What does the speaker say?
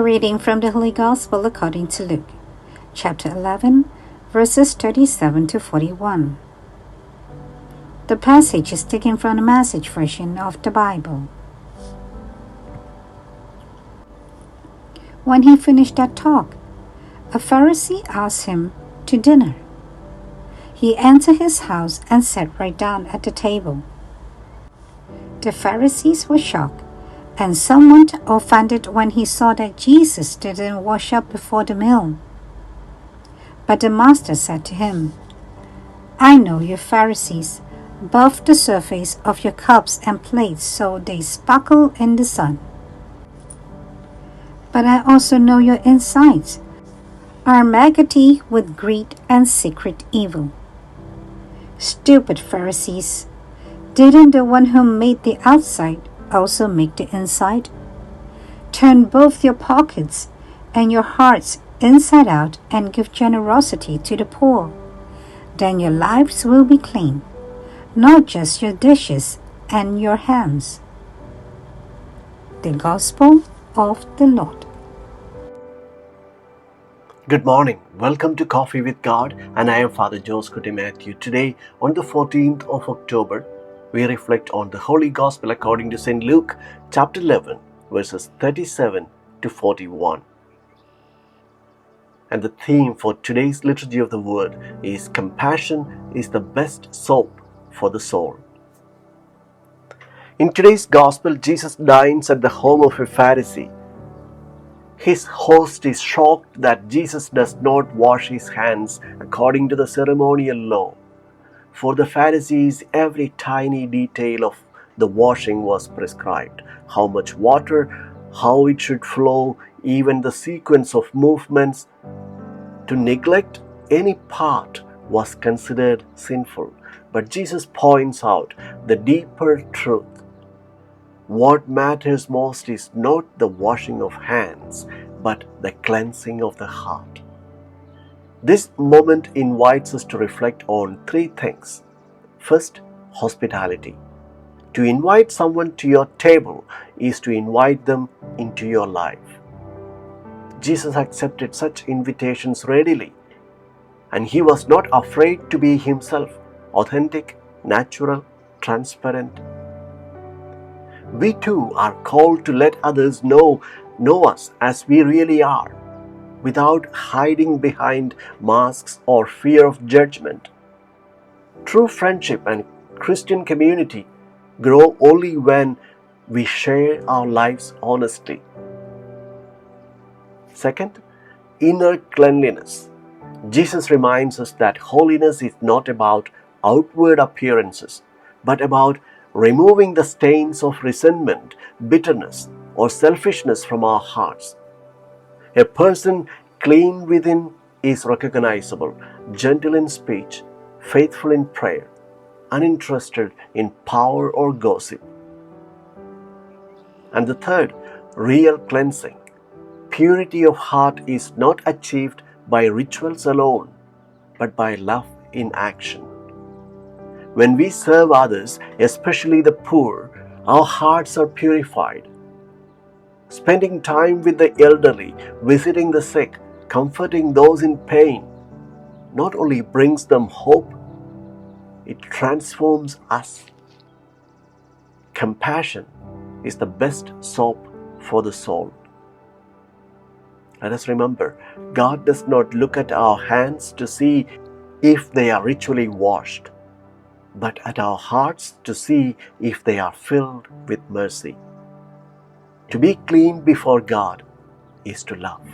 reading from the Holy Gospel according to Luke, chapter 11, verses 37 to 41. The passage is taken from the Message version of the Bible. When he finished that talk, a Pharisee asked him to dinner. He entered his house and sat right down at the table. The Pharisees were shocked, and somewhat offended when he saw that Jesus didn't wash up before the meal. But the master said to him, "I know you Pharisees buff the surface of your cups and plates so they sparkle in the sun. But I also know your insides are maggoty with greed and secret evil. Stupid Pharisees, didn't the one who made the outside also make the inside? Turn both your pockets and your hearts inside out and give generosity to the poor. Then your lives will be clean, not just your dishes and your hands." The Gospel of the Lord. Good morning. Welcome to Coffee with God, and I am Father Joseph Matthew. Today, on the 14th of October, we reflect on the Holy Gospel according to St. Luke, chapter 11, verses 37 to 41. And the theme for today's Liturgy of the Word is "Compassion is the best soap for the soul." In today's Gospel, Jesus dines at the home of a Pharisee. His host is shocked that Jesus does not wash his hands according to the ceremonial law. For the Pharisees, every tiny detail of the washing was prescribed. How much water, how it should flow, even the sequence of movements. To neglect any part was considered sinful. But Jesus points out the deeper truth. What matters most is not the washing of hands, but the cleansing of the heart. This moment invites us to reflect on three things. First, hospitality. To invite someone to your table is to invite them into your life. Jesus accepted such invitations readily, and he was not afraid to be himself, authentic, natural, transparent. We too are called to let others know us as we really are, without hiding behind masks or fear of judgment. True friendship and Christian community grow only when we share our lives honestly. Second, inner cleanliness. Jesus reminds us that holiness is not about outward appearances, but about removing the stains of resentment, bitterness, or selfishness from our hearts. A person clean within is recognizable, gentle in speech, faithful in prayer, uninterested in power or gossip. And the third, real cleansing. Purity of heart is not achieved by rituals alone, but by love in action. When we serve others, especially the poor, our hearts are purified. Spending time with the elderly, visiting the sick, comforting those in pain, not only brings them hope, it transforms us. Compassion is the best soap for the soul. Let us remember, God does not look at our hands to see if they are ritually washed, but at our hearts to see if they are filled with mercy. To be clean before God is to love.